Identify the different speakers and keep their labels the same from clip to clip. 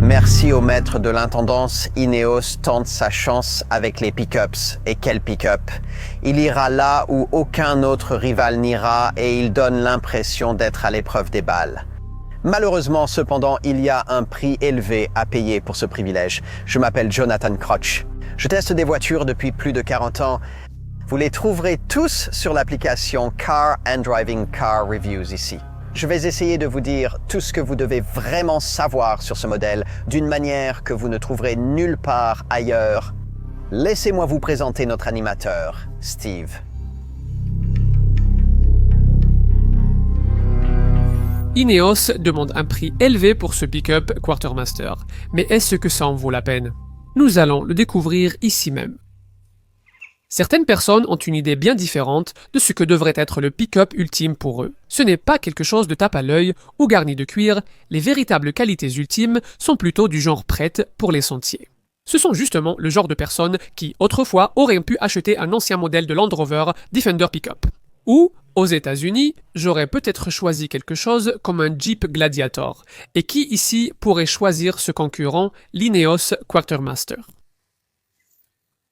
Speaker 1: Merci au maître de l'intendance, Ineos tente sa chance avec les pick-ups. Et quel pick-up! Il ira là où aucun autre rival n'ira et il donne l'impression d'être à l'épreuve des balles. Malheureusement, cependant, il y a un prix élevé à payer pour ce privilège. Je m'appelle Jonathan Crotch. Je teste des voitures depuis plus de 40 ans. Vous les trouverez tous sur l'application Car and Driving Car Reviews ici. Je vais essayer de vous dire tout ce que vous devez vraiment savoir sur ce modèle d'une manière que vous ne trouverez nulle part ailleurs. Laissez-moi vous présenter notre animateur, Steve.
Speaker 2: Ineos demande un prix élevé pour ce pick-up Quartermaster. Mais est-ce que ça en vaut la peine? Nous allons le découvrir ici même. Certaines personnes ont une idée bien différente de ce que devrait être le pick-up ultime pour eux. Ce n'est pas quelque chose de tape à l'œil ou garni de cuir, les véritables qualités ultimes sont plutôt du genre prêtes pour les sentiers. Ce sont justement le genre de personnes qui, autrefois, auraient pu acheter un ancien modèle de Land Rover Defender Pick-up. Ou, aux États-Unis, j'aurais peut-être choisi quelque chose comme un Jeep Gladiator, et qui ici pourrait choisir ce concurrent, l'Ineos Quartermaster.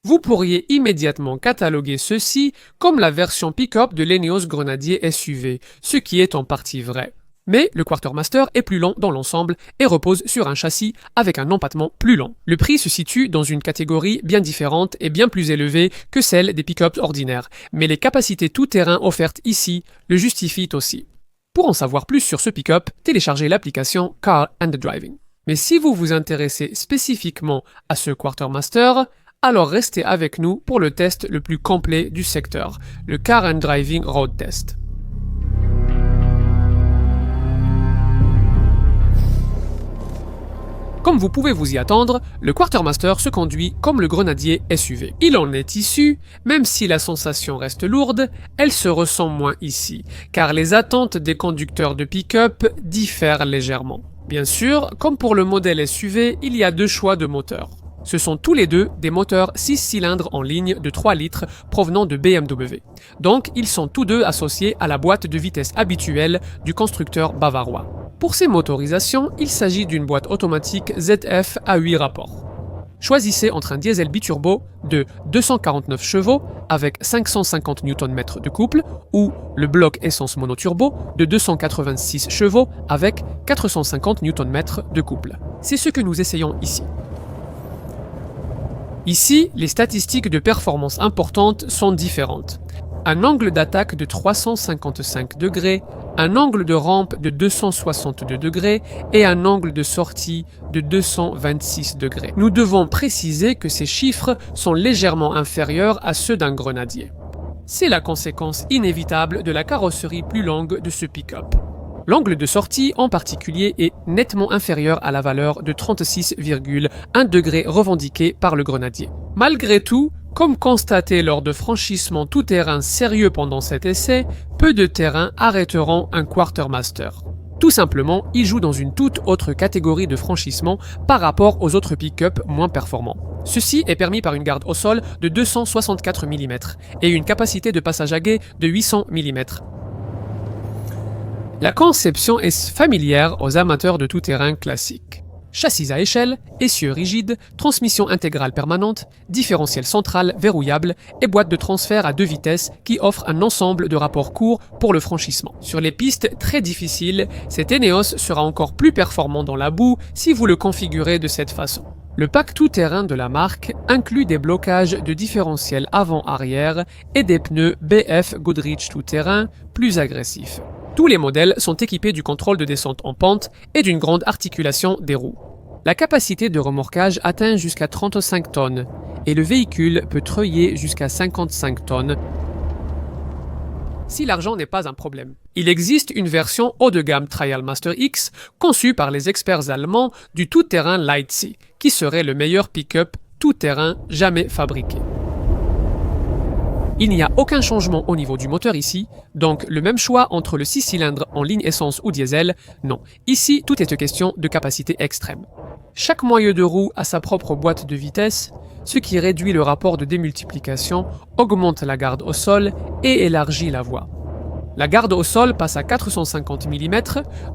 Speaker 2: Vous pourriez immédiatement cataloguer ceci comme la version pick-up de l'Ineos Grenadier SUV, ce qui est en partie vrai. Mais le Quartermaster est plus lent dans l'ensemble et repose sur un châssis avec un empattement plus lent. Le prix se situe dans une catégorie bien différente et bien plus élevée que celle des pick-ups ordinaires, mais les capacités tout-terrain offertes ici le justifient aussi. Pour en savoir plus sur ce pick-up, téléchargez l'application Car and Driving. Mais si vous vous intéressez spécifiquement à ce Quartermaster, alors restez avec nous pour le test le plus complet du secteur, le Car and Driving Road Test. Comme vous pouvez vous y attendre, le Quartermaster se conduit comme le Grenadier SUV. Il en est issu, même si la sensation reste lourde, elle se ressent moins ici, car les attentes des conducteurs de pick-up diffèrent légèrement. Bien sûr, comme pour le modèle SUV, il y a deux choix de moteurs. Ce sont tous les deux des moteurs 6 cylindres en ligne de 3 litres provenant de BMW. Donc, ils sont tous deux associés à la boîte de vitesse habituelle du constructeur bavarois. Pour ces motorisations, il s'agit d'une boîte automatique ZF à 8 rapports. Choisissez entre un diesel biturbo de 249 chevaux avec 550 Nm de couple ou le bloc essence monoturbo de 286 chevaux avec 450 Nm de couple. C'est ce que nous essayons ici. Ici, les statistiques de performance importantes sont différentes. Un angle d'attaque de 355 degrés, un angle de rampe de 262 degrés et un angle de sortie de 226 degrés. Nous devons préciser que ces chiffres sont légèrement inférieurs à ceux d'un Grenadier. C'est la conséquence inévitable de la carrosserie plus longue de ce pick-up. L'angle de sortie en particulier est nettement inférieur à la valeur de 36,1 degrés revendiquée par le Grenadier. Malgré tout, comme constaté lors de franchissements tout-terrain sérieux pendant cet essai, peu de terrains arrêteront un Quartermaster. Tout simplement, il joue dans une toute autre catégorie de franchissement par rapport aux autres pick-up moins performants. Ceci est permis par une garde au sol de 264 mm et une capacité de passage à gué de 800 mm. La conception est familière aux amateurs de tout-terrain classique. Châssis à échelle, essieux rigides, transmission intégrale permanente, différentiel central verrouillable et boîte de transfert à 2 vitesses qui offre un ensemble de rapports courts pour le franchissement. Sur les pistes très difficiles, cet Ineos sera encore plus performant dans la boue si vous le configurez de cette façon. Le pack tout-terrain de la marque inclut des blocages de différentiel avant-arrière et des pneus BF Goodrich tout-terrain plus agressifs. Tous les modèles sont équipés du contrôle de descente en pente et d'une grande articulation des roues. La capacité de remorquage atteint jusqu'à 35 tonnes et le véhicule peut treuiller jusqu'à 55 tonnes si l'argent n'est pas un problème. Il existe une version haut de gamme Trialmaster X conçue par les experts allemands du tout-terrain Lightsea, qui serait le meilleur pick-up tout-terrain jamais fabriqué. Il n'y a aucun changement au niveau du moteur ici, donc le même choix entre le 6 cylindres en ligne essence ou diesel, non. Ici, tout est question de capacité extrême. Chaque moyeu de roue a sa propre boîte de vitesse, ce qui réduit le rapport de démultiplication, augmente la garde au sol et élargit la voie. La garde au sol passe à 450 mm,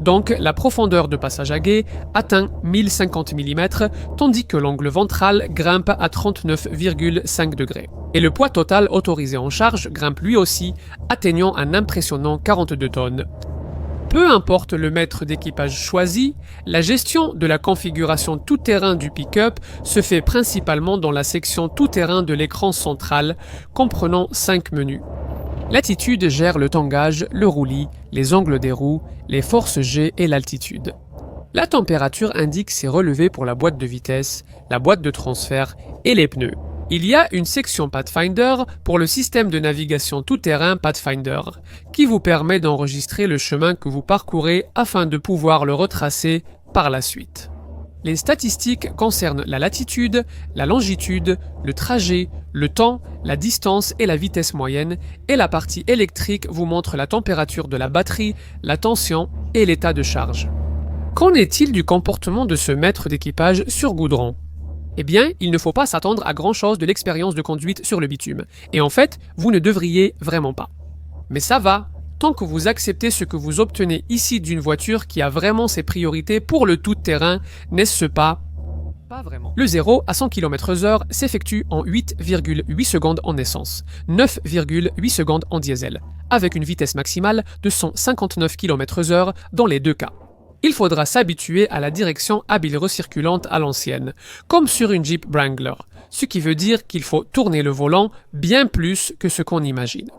Speaker 2: donc la profondeur de passage à guet atteint 1050 mm, tandis que l'angle ventral grimpe à 39,5 degrés. Et le poids total autorisé en charge grimpe lui aussi, atteignant un impressionnant 42 tonnes. Peu importe le mètre d'équipage choisi, la gestion de la configuration tout-terrain du pick-up se fait principalement dans la section tout-terrain de l'écran central, comprenant 5 menus. L'attitude gère le tangage, le roulis, les angles des roues, les forces G et l'altitude. La température indique ses relevés pour la boîte de vitesse, la boîte de transfert et les pneus. Il y a une section Pathfinder pour le système de navigation tout-terrain Pathfinder, qui vous permet d'enregistrer le chemin que vous parcourez afin de pouvoir le retracer par la suite. Les statistiques concernent la latitude, la longitude, le trajet, le temps, la distance et la vitesse moyenne, et la partie électrique vous montre la température de la batterie, la tension et l'état de charge. Qu'en est-il du comportement de ce maître d'équipage sur goudron ? Eh bien, il ne faut pas s'attendre à grand-chose de l'expérience de conduite sur le bitume, et en fait, vous ne devriez vraiment pas. Mais ça va, tant que vous acceptez ce que vous obtenez ici d'une voiture qui a vraiment ses priorités pour le tout-terrain, n'est-ce pas ? Pas vraiment. Le 0 à 100 km/h s'effectue en 8,8 secondes en essence, 9,8 secondes en diesel, avec une vitesse maximale de 159 km/h dans les deux cas. Il faudra s'habituer à la direction à bille recirculante à l'ancienne, comme sur une Jeep Wrangler, ce qui veut dire qu'il faut tourner le volant bien plus que ce qu'on imagine.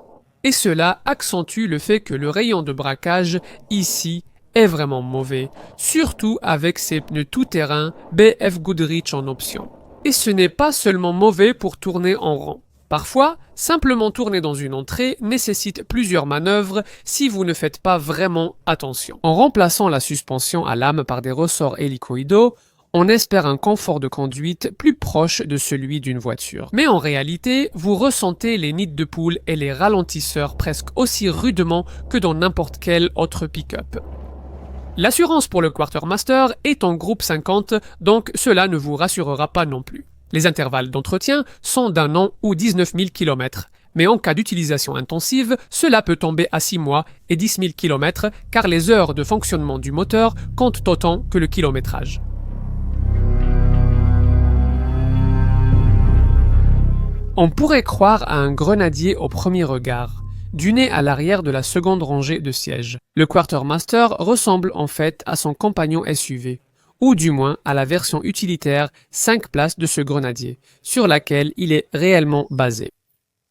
Speaker 2: Et cela accentue le fait que le rayon de braquage, ici, est vraiment mauvais, surtout avec ses pneus tout-terrain BF Goodrich en option. Et ce n'est pas seulement mauvais pour tourner en rond. Parfois, simplement tourner dans une entrée nécessite plusieurs manœuvres si vous ne faites pas vraiment attention. En remplaçant la suspension à lame par des ressorts hélicoïdaux, on espère un confort de conduite plus proche de celui d'une voiture. Mais en réalité, vous ressentez les nids de poule et les ralentisseurs presque aussi rudement que dans n'importe quel autre pick-up. L'assurance pour le Quartermaster est en groupe 50, donc cela ne vous rassurera pas non plus. Les intervalles d'entretien sont d'1 an ou 19 000 km, mais en cas d'utilisation intensive, cela peut tomber à 6 mois et 10 000 km car les heures de fonctionnement du moteur comptent autant que le kilométrage. On pourrait croire à un grenadier au premier regard, du nez à l'arrière de la seconde rangée de sièges. Le Quartermaster ressemble en fait à son compagnon SUV, ou du moins à la version utilitaire 5 places de ce grenadier, sur laquelle il est réellement basé.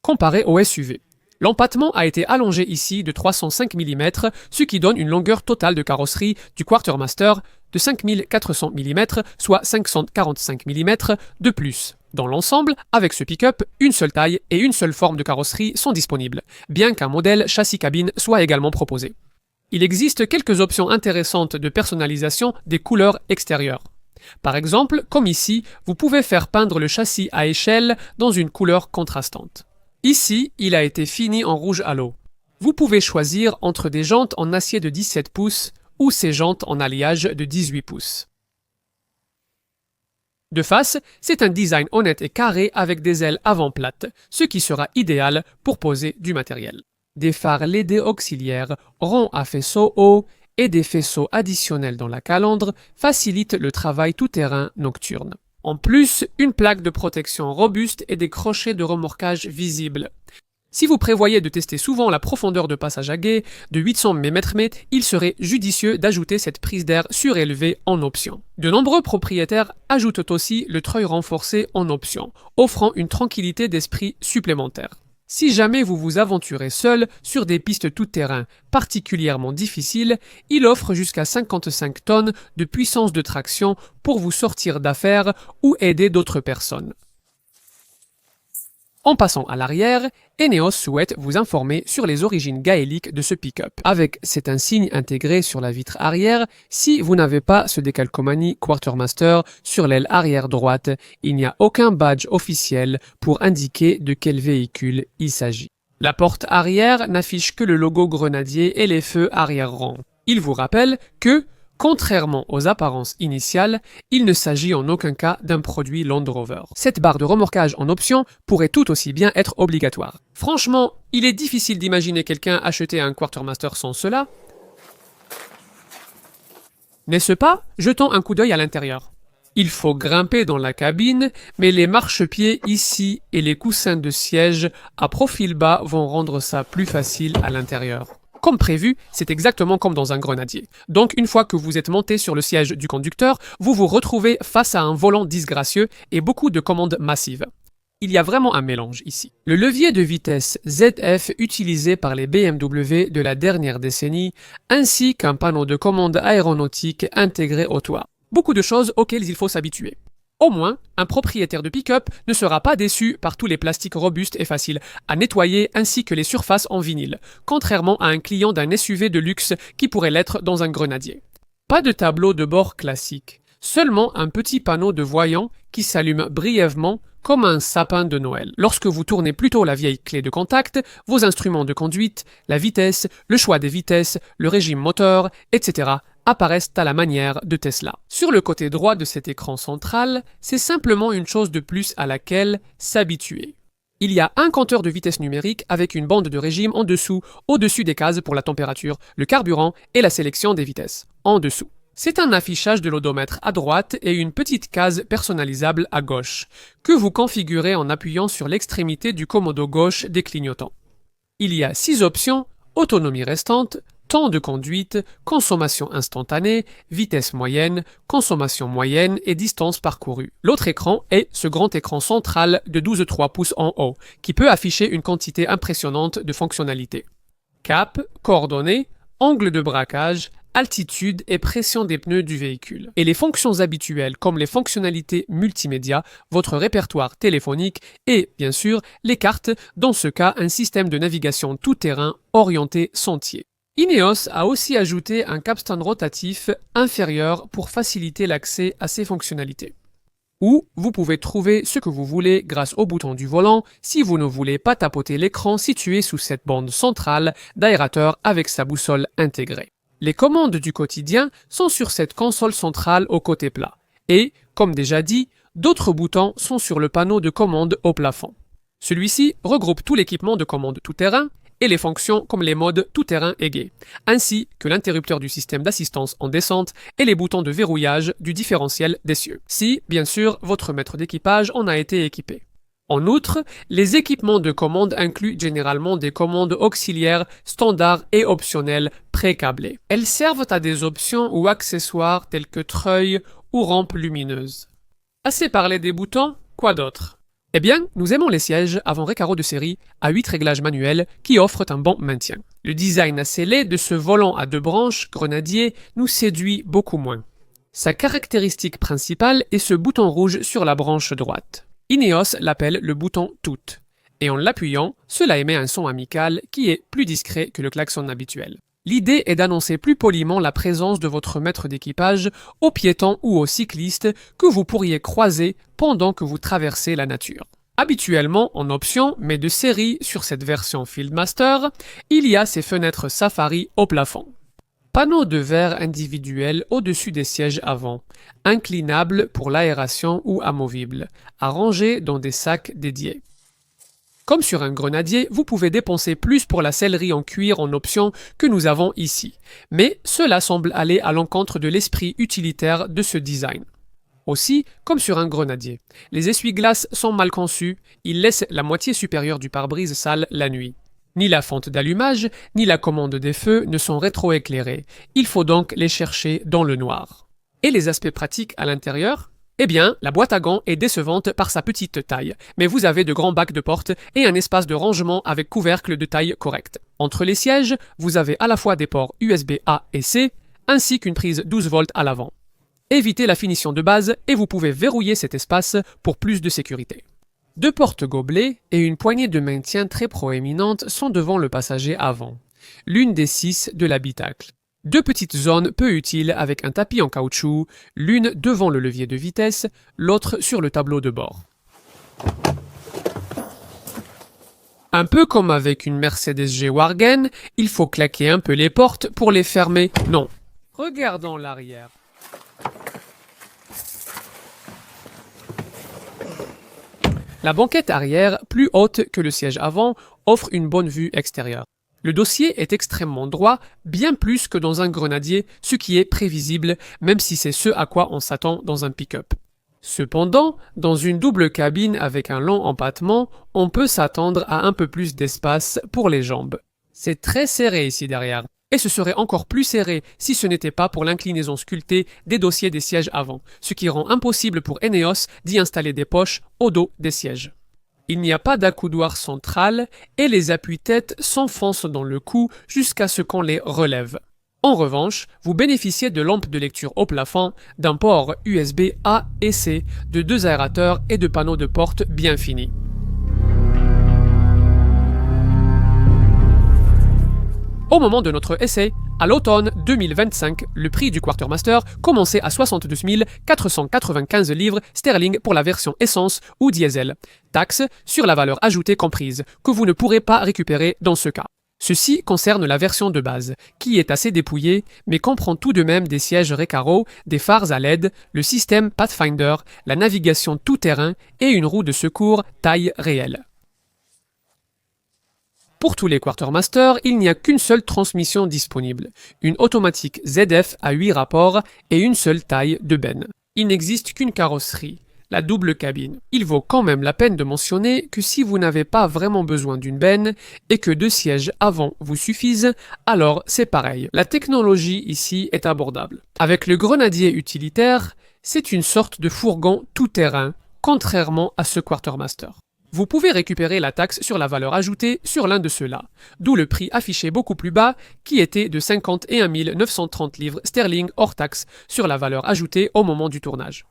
Speaker 2: Comparé au SUV, l'empattement a été allongé ici de 305 mm, ce qui donne une longueur totale de carrosserie du Quartermaster de 5400 mm, soit 545 mm de plus. Dans l'ensemble, avec ce pick-up, une seule taille et une seule forme de carrosserie sont disponibles, bien qu'un modèle châssis-cabine soit également proposé. Il existe quelques options intéressantes de personnalisation des couleurs extérieures. Par exemple, comme ici, vous pouvez faire peindre le châssis à échelle dans une couleur contrastante. Ici, il a été fini en rouge halo. Vous pouvez choisir entre des jantes en acier de 17 pouces ou ces jantes en alliage de 18 pouces. De face, c'est un design honnête et carré avec des ailes avant plates, ce qui sera idéal pour poser du matériel. Des phares LED auxiliaires ronds à faisceau haut et des faisceaux additionnels dans la calandre facilitent le travail tout-terrain nocturne. En plus, une plaque de protection robuste et des crochets de remorquage visibles. Si vous prévoyez de tester souvent la profondeur de passage à guet de 800 mm, il serait judicieux d'ajouter cette prise d'air surélevée en option. De nombreux propriétaires ajoutent aussi le treuil renforcé en option, offrant une tranquillité d'esprit supplémentaire. Si jamais vous vous aventurez seul sur des pistes tout-terrain particulièrement difficiles, il offre jusqu'à 55 tonnes de puissance de traction pour vous sortir d'affaires ou aider d'autres personnes. En passant à l'arrière, Eneos souhaite vous informer sur les origines gaéliques de ce pick-up. Avec cet insigne intégré sur la vitre arrière, si vous n'avez pas ce décalcomanie Quartermaster sur l'aile arrière droite, il n'y a aucun badge officiel pour indiquer de quel véhicule il s'agit. La porte arrière n'affiche que le logo grenadier et les feux arrière ronds. Il vous rappelle que Contrairement aux apparences initiales, il ne s'agit en aucun cas d'un produit Land Rover. Cette barre de remorquage en option pourrait tout aussi bien être obligatoire. Franchement, il est difficile d'imaginer quelqu'un acheter un Quartermaster sans cela. N'est-ce pas? Jetons un coup d'œil à l'intérieur. Il faut grimper dans la cabine, mais les marchepieds ici et les coussins de siège à profil bas vont rendre ça plus facile à l'intérieur. Comme prévu, c'est exactement comme dans un grenadier. Donc une fois que vous êtes monté sur le siège du conducteur, vous vous retrouvez face à un volant disgracieux et beaucoup de commandes massives. Il y a vraiment un mélange ici. Le levier de vitesse ZF utilisé par les BMW de la dernière décennie, ainsi qu'un panneau de commande aéronautique intégré au toit. Beaucoup de choses auxquelles il faut s'habituer. Au moins, un propriétaire de pick-up ne sera pas déçu par tous les plastiques robustes et faciles à nettoyer ainsi que les surfaces en vinyle, contrairement à un client d'un SUV de luxe qui pourrait l'être dans un grenadier. Pas de tableau de bord classique, seulement un petit panneau de voyant qui s'allume brièvement comme un sapin de Noël. Lorsque vous tournez plutôt la vieille clé de contact, vos instruments de conduite, la vitesse, le choix des vitesses, le régime moteur, etc. apparaissent à la manière de Tesla. Sur le côté droit de cet écran central, c'est simplement une chose de plus à laquelle s'habituer. Il y a un compteur de vitesse numérique avec une bande de régime en dessous, au-dessus des cases pour la température, le carburant et la sélection des vitesses, en dessous. C'est un affichage de l'odomètre à droite et une petite case personnalisable à gauche, que vous configurez en appuyant sur l'extrémité du commodo gauche des clignotants. Il y a 6 options: autonomie restante, temps de conduite, consommation instantanée, vitesse moyenne, consommation moyenne et distance parcourue. L'autre écran est ce grand écran central de 12,3 pouces en haut, qui peut afficher une quantité impressionnante de fonctionnalités. Cap, coordonnées, angle de braquage, altitude et pression des pneus du véhicule. Et les fonctions habituelles comme les fonctionnalités multimédia, votre répertoire téléphonique et, bien sûr, les cartes, dans ce cas un système de navigation tout-terrain orienté sentier. Ineos a aussi ajouté un capstan rotatif inférieur pour faciliter l'accès à ces fonctionnalités. Ou vous pouvez trouver ce que vous voulez grâce au bouton du volant si vous ne voulez pas tapoter l'écran situé sous cette bande centrale d'aérateur avec sa boussole intégrée. Les commandes du quotidien sont sur cette console centrale au côté plat. Et, comme déjà dit, d'autres boutons sont sur le panneau de commande au plafond. Celui-ci regroupe tout l'équipement de commande tout-terrain et les fonctions comme les modes tout-terrain et gai, ainsi que l'interrupteur du système d'assistance en descente et les boutons de verrouillage du différentiel d'essieu, si, bien sûr, votre maître d'équipage en a été équipé. En outre, les équipements de commande incluent généralement des commandes auxiliaires standards et optionnelles pré-câblées. Elles servent à des options ou accessoires tels que treuil ou rampe lumineuse. Assez parlé des boutons, quoi d'autre? Eh bien, nous aimons les sièges avant récaro de série à 8 réglages manuels qui offrent un bon maintien. Le design assez laid de ce volant à 2 branches, grenadier, nous séduit beaucoup moins. Sa caractéristique principale est ce bouton rouge sur la branche droite. Ineos l'appelle le bouton Tout, et en l'appuyant, cela émet un son amical qui est plus discret que le klaxon habituel. L'idée est d'annoncer plus poliment la présence de votre maître d'équipage aux piétons ou aux cyclistes que vous pourriez croiser pendant que vous traversez la nature. Habituellement en option, mais de série sur cette version Fieldmaster, il y a ces fenêtres Safari au plafond. Panneau de verre individuel au-dessus des sièges avant, inclinable pour l'aération ou amovible, arrangé dans des sacs dédiés. Comme sur un grenadier, vous pouvez dépenser plus pour la sellerie en cuir en option que nous avons ici, mais cela semble aller à l'encontre de l'esprit utilitaire de ce design. Aussi, comme sur un grenadier, les essuie-glaces sont mal conçus, ils laissent la moitié supérieure du pare-brise sale la nuit. Ni la fente d'allumage, ni la commande des feux ne sont rétroéclairés. Il faut donc les chercher dans le noir. Et les aspects pratiques à l'intérieur? Eh bien, la boîte à gants est décevante par sa petite taille, mais vous avez de grands bacs de porte et un espace de rangement avec couvercle de taille correcte. Entre les sièges, vous avez à la fois des ports USB A et C, ainsi qu'une prise 12 volts à l'avant. Évitez la finition de base et vous pouvez verrouiller cet espace pour plus de sécurité. 2 porte-gobelets et une poignée de maintien très proéminente sont devant le passager avant, l'une des 6 de l'habitacle. 2 petites zones peu utiles avec un tapis en caoutchouc, l'une devant le levier de vitesse, l'autre sur le tableau de bord. Un peu comme avec une Mercedes G-Wagen, il faut claquer un peu les portes pour les fermer. Non, Regardons l'arrière. La banquette arrière, plus haute que le siège avant, offre une bonne vue extérieure. Le dossier est extrêmement droit, bien plus que dans un grenadier, ce qui est prévisible, même si c'est ce à quoi on s'attend dans un pick-up. Cependant, dans une double cabine avec un long empattement, on peut s'attendre à un peu plus d'espace pour les jambes. C'est très serré ici derrière, et ce serait encore plus serré si ce n'était pas pour l'inclinaison sculptée des dossiers des sièges avant, ce qui rend impossible pour Ineos d'y installer des poches au dos des sièges. Il n'y a pas d'accoudoir central et les appuis-têtes s'enfoncent dans le cou jusqu'à ce qu'on les relève. En revanche, vous bénéficiez de lampes de lecture au plafond, d'un port USB A et C, de 2 aérateurs et de panneaux de porte bien finis. Au moment de notre essai, à l'automne 2025, le prix du Quartermaster commençait à 72 495 livres sterling pour la version essence ou diesel, taxe sur la valeur ajoutée comprise, que vous ne pourrez pas récupérer dans ce cas. Ceci concerne la version de base, qui est assez dépouillée, mais comprend tout de même des sièges Recaro, des phares à LED, le système Pathfinder, la navigation tout-terrain et une roue de secours taille réelle. Pour tous les Quartermaster, il n'y a qu'une seule transmission disponible, une automatique ZF à 8 rapports et une seule taille de benne. Il n'existe qu'une carrosserie, la double cabine. Il vaut quand même la peine de mentionner que si vous n'avez pas vraiment besoin d'une benne et que 2 sièges avant vous suffisent, alors c'est pareil. La technologie ici est abordable. Avec le grenadier utilitaire, c'est une sorte de fourgon tout-terrain, contrairement à ce Quartermaster. Vous pouvez récupérer la taxe sur la valeur ajoutée sur l'un de ceux-là, d'où le prix affiché beaucoup plus bas qui était de 51 930 livres sterling hors taxe sur la valeur ajoutée au moment du tournage.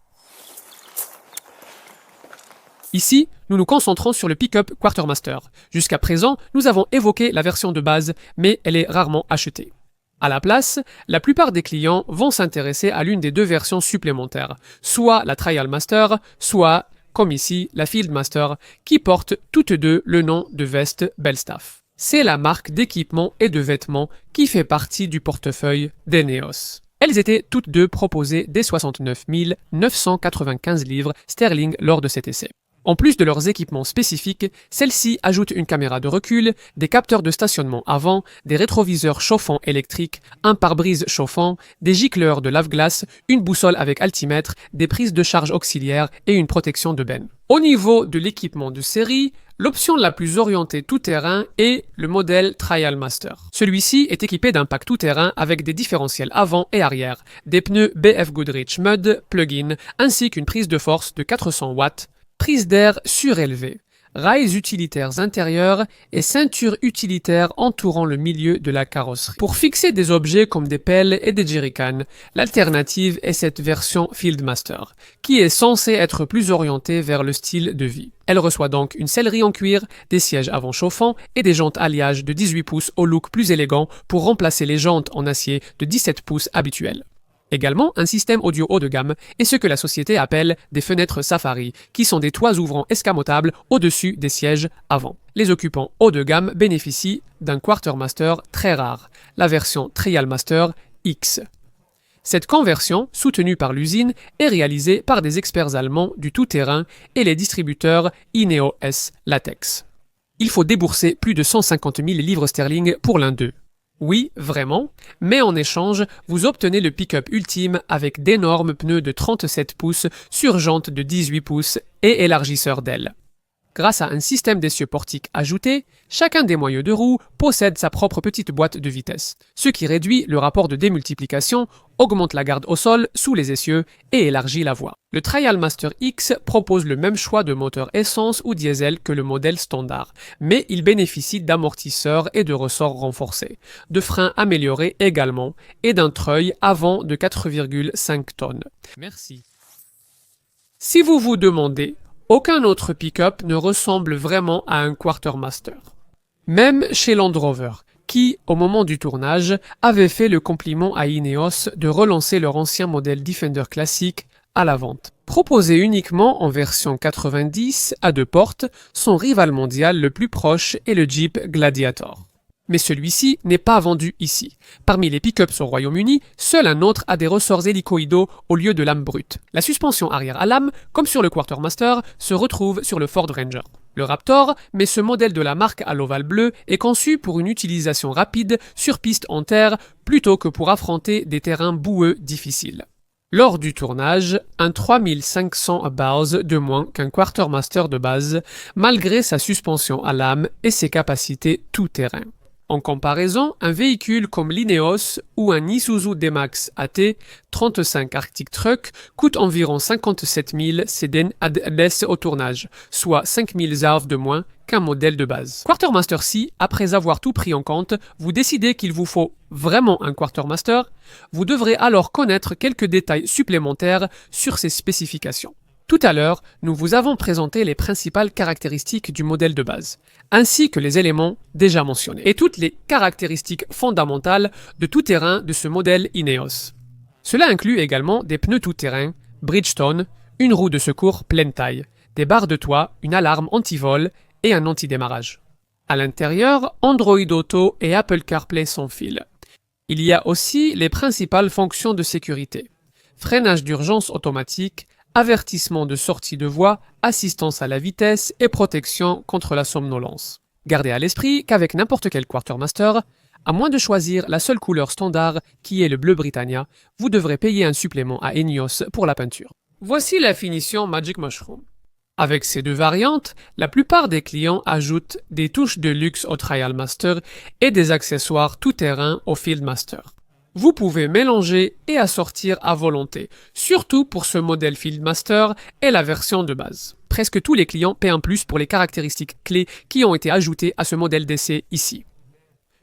Speaker 2: Ici, nous nous concentrons sur le pick-up Quartermaster. Jusqu'à présent, nous avons évoqué la version de base, mais elle est rarement achetée. À la place, la plupart des clients vont s'intéresser à l'une des 2 versions supplémentaires, soit la Trial Master, soit comme ici, la Fieldmaster, qui portent toutes 2 le nom de veste Belstaff. C'est la marque d'équipement et de vêtements qui fait partie du portefeuille d'Ineos. Elles étaient toutes 2 proposées dès 69 995 livres sterling lors de cet essai. En plus de leurs équipements spécifiques, celles-ci ajoutent une caméra de recul, des capteurs de stationnement avant, des rétroviseurs chauffants électriques, un pare-brise chauffant, des gicleurs de lave-glace, une boussole avec altimètre, des prises de charge auxiliaires et une protection de benne. Au niveau de l'équipement de série, l'option la plus orientée tout-terrain est le modèle Trial Master. Celui-ci est équipé d'un pack tout-terrain avec des différentiels avant et arrière, des pneus BF Goodrich Mud plug-in ainsi qu'une prise de force de 400 watts, prise d'air surélevée, rails utilitaires intérieurs et ceintures utilitaires entourant le milieu de la carrosserie. Pour fixer des objets comme des pelles et des jerrycans, l'alternative est cette version Fieldmaster, qui est censée être plus orientée vers le style de vie. Elle reçoit donc une sellerie en cuir, des sièges avant chauffants et des jantes alliage de 18 pouces au look plus élégant pour remplacer les jantes en acier de 17 pouces habituelles. Également, un système audio haut de gamme et ce que la société appelle des fenêtres Safari, qui sont des toits ouvrants escamotables au-dessus des sièges avant. Les occupants haut de gamme bénéficient d'un Quartermaster très rare, la version Trial Master X. Cette conversion, soutenue par l'usine, est réalisée par des experts allemands du tout-terrain et les distributeurs Ineos Latex. Il faut débourser plus de 150 000 livres sterling pour l'un d'eux. Oui, vraiment, mais en échange, vous obtenez le pick-up ultime avec d'énormes pneus de 37 pouces sur jantes de 18 pouces et élargisseur d'ailes. Grâce à un système d'essieux portique ajouté, chacun des moyeux de roue possède sa propre petite boîte de vitesse, ce qui réduit le rapport de démultiplication, augmente la garde au sol sous les essieux et élargit la voie. Le Trial Master X propose le même choix de moteur essence ou diesel que le modèle standard, mais il bénéficie d'amortisseurs et de ressorts renforcés, de freins améliorés également et d'un treuil avant de 4,5 tonnes. Merci. Si vous vous demandez, aucun autre pick-up ne ressemble vraiment à un Quartermaster. Même chez Land Rover, qui, au moment du tournage, avait fait le compliment à Ineos de relancer leur ancien modèle Defender classique à la vente. Proposé uniquement en version 90 à 2 portes, son rival mondial le plus proche est le Jeep Gladiator. Mais celui-ci n'est pas vendu ici. Parmi les pick-ups au Royaume-Uni, seul un autre a des ressorts hélicoïdaux au lieu de lame brute. La suspension arrière à lame, comme sur le Quartermaster, se retrouve sur le Ford Ranger. Le Raptor, mais ce modèle de la marque à l'ovale bleu, est conçu pour une utilisation rapide sur piste en terre plutôt que pour affronter des terrains boueux difficiles. Lors du tournage, un 3500 bars de moins qu'un Quartermaster de base, malgré sa suspension à lame et ses capacités tout-terrain. En comparaison, un véhicule comme l'Ineos ou un Isuzu D-Max AT 35 Arctic Truck coûte environ 57 000 cedens ad au tournage, soit 5 000 zarves de moins qu'un modèle de base. Quartermaster si, après avoir tout pris en compte, vous décidez qu'il vous faut vraiment un Quartermaster, vous devrez alors connaître quelques détails supplémentaires sur ses spécifications. Tout à l'heure, nous vous avons présenté les principales caractéristiques du modèle de base, ainsi que les éléments déjà mentionnés, et toutes les caractéristiques fondamentales de tout-terrain de ce modèle Ineos. Cela inclut également des pneus tout-terrain, Bridgestone, une roue de secours pleine taille, des barres de toit, une alarme anti-vol et un anti-démarrage. À l'intérieur, Android Auto et Apple CarPlay sans fil. Il y a aussi les principales fonctions de sécurité, freinage d'urgence automatique, avertissement de sortie de voie, assistance à la vitesse et protection contre la somnolence. Gardez à l'esprit qu'avec n'importe quel Quartermaster, à moins de choisir la seule couleur standard qui est le bleu Britannia, vous devrez payer un supplément à Ineos pour la peinture. Voici la finition Magic Mushroom. Avec ces deux variantes, la plupart des clients ajoutent des touches de luxe au Trial Master et des accessoires tout-terrain au Field Master. Vous pouvez mélanger et assortir à volonté, surtout pour ce modèle Fieldmaster et la version de base. Presque tous les clients paient un plus pour les caractéristiques clés qui ont été ajoutées à ce modèle d'essai ici.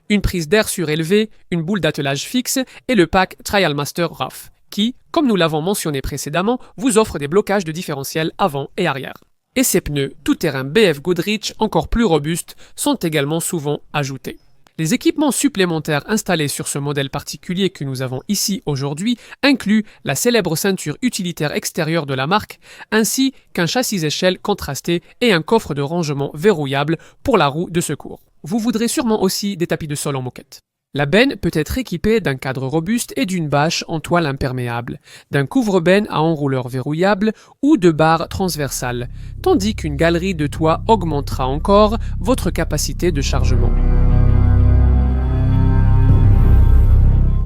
Speaker 2: Une prise d'air surélevée, une boule d'attelage fixe et le pack Trial Master RAF, qui, comme nous l'avons mentionné précédemment, vous offre des blocages de différentiel avant et arrière. Et ces pneus tout-terrain BF Goodrich encore plus robustes sont également souvent ajoutés. Les équipements supplémentaires installés sur ce modèle particulier que nous avons ici aujourd'hui incluent la célèbre ceinture utilitaire extérieure de la marque, ainsi qu'un châssis échelle contrasté et un coffre de rangement verrouillable pour la roue de secours. Vous voudrez sûrement aussi des tapis de sol en moquette. La benne peut être équipée d'un cadre robuste et d'une bâche en toile imperméable, d'un couvre-benne à enrouleur verrouillable ou de barres transversales, tandis qu'une galerie de toit augmentera encore votre capacité de chargement.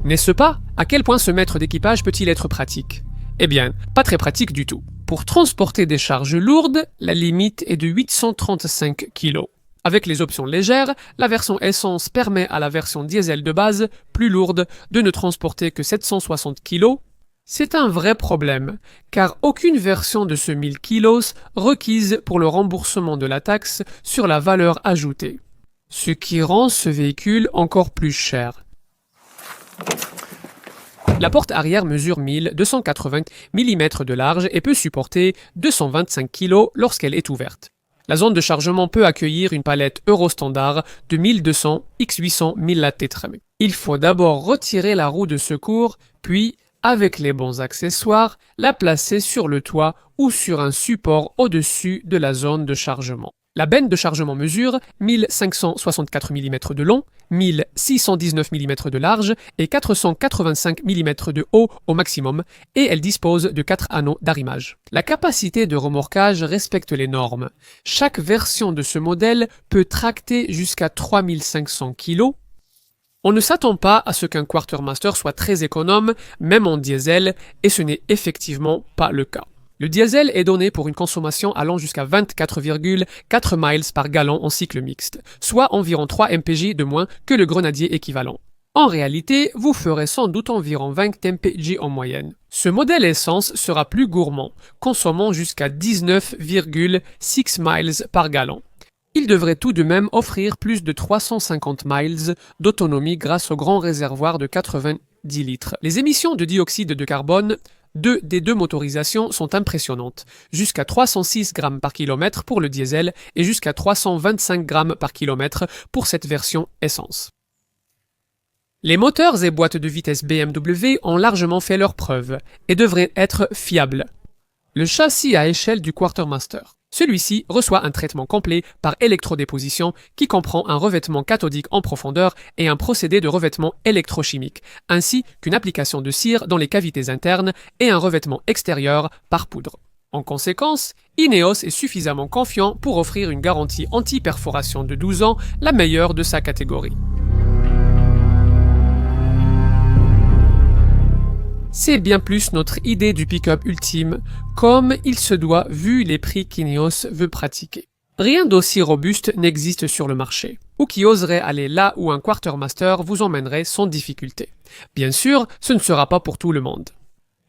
Speaker 2: N'est-ce pas? À quel point ce mètre d'équipage peut-il être pratique? Eh bien, pas très pratique du tout. Pour transporter des charges lourdes, la limite est de 835 kg. Avec les options légères, la version essence permet à la version diesel de base, plus lourde, de ne transporter que 760 kg. C'est un vrai problème, car aucune version de ce 1000 kg requise pour le remboursement de la taxe sur la valeur ajoutée, ce qui rend ce véhicule encore plus cher. La porte arrière mesure 1280 mm de large et peut supporter 225 kg lorsqu'elle est ouverte. La zone de chargement peut accueillir une palette Eurostandard de 1200 x 800 1000 lat. Il faut d'abord retirer la roue de secours, puis, avec les bons accessoires, la placer sur le toit ou sur un support au-dessus de la zone de chargement. La benne de chargement mesure 1564 mm de long, 1619 mm de large et 485 mm de haut au maximum, et elle dispose de 4 anneaux d'arrimage. La capacité de remorquage respecte les normes. Chaque version de ce modèle peut tracter jusqu'à 3500 kg. On ne s'attend pas à ce qu'un Quartermaster soit très économe, même en diesel, et ce n'est effectivement pas le cas. Le diesel est donné pour une consommation allant jusqu'à 24,4 miles par gallon en cycle mixte, soit environ 3 mpj de moins que le grenadier équivalent. En réalité, vous ferez sans doute environ 20 mpj en moyenne. Ce modèle essence sera plus gourmand, consommant jusqu'à 19,6 miles par gallon. Il devrait tout de même offrir plus de 350 miles d'autonomie grâce au grand réservoir de 90 litres. Les émissions de dioxyde de carbone des deux motorisations sont impressionnantes, jusqu'à 306 grammes par kilomètre pour le diesel et jusqu'à 325 grammes par kilomètre pour cette version essence. Les moteurs et boîtes de vitesse BMW ont largement fait leurs preuves et devraient être fiables. Le châssis à échelle du Quartermaster. Celui-ci reçoit un traitement complet par électrodéposition qui comprend un revêtement cathodique en profondeur et un procédé de revêtement électrochimique, ainsi qu'une application de cire dans les cavités internes et un revêtement extérieur par poudre. En conséquence, Ineos est suffisamment confiant pour offrir une garantie anti-perforation de 12 ans, la meilleure de sa catégorie. C'est bien plus notre idée du pick-up ultime, comme il se doit vu les prix qu'Ineos veut pratiquer. Rien d'aussi robuste n'existe sur le marché, ou qui oserait aller là où un Quartermaster vous emmènerait sans difficulté. Bien sûr, ce ne sera pas pour tout le monde.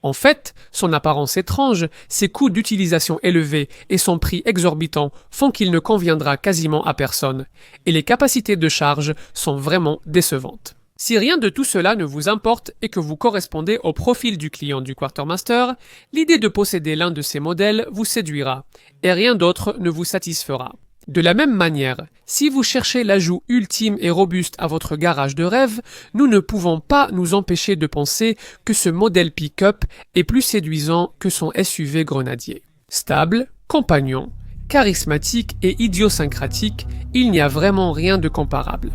Speaker 2: En fait, son apparence étrange, ses coûts d'utilisation élevés et son prix exorbitant font qu'il ne conviendra quasiment à personne, et les capacités de charge sont vraiment décevantes. Si rien de tout cela ne vous importe et que vous correspondez au profil du client du Quartermaster, l'idée de posséder l'un de ces modèles vous séduira, et rien d'autre ne vous satisfera. De la même manière, si vous cherchez l'ajout ultime et robuste à votre garage de rêve, nous ne pouvons pas nous empêcher de penser que ce modèle pick-up est plus séduisant que son SUV Grenadier. Stable, compagnon, charismatique et idiosyncratique, il n'y a vraiment rien de comparable.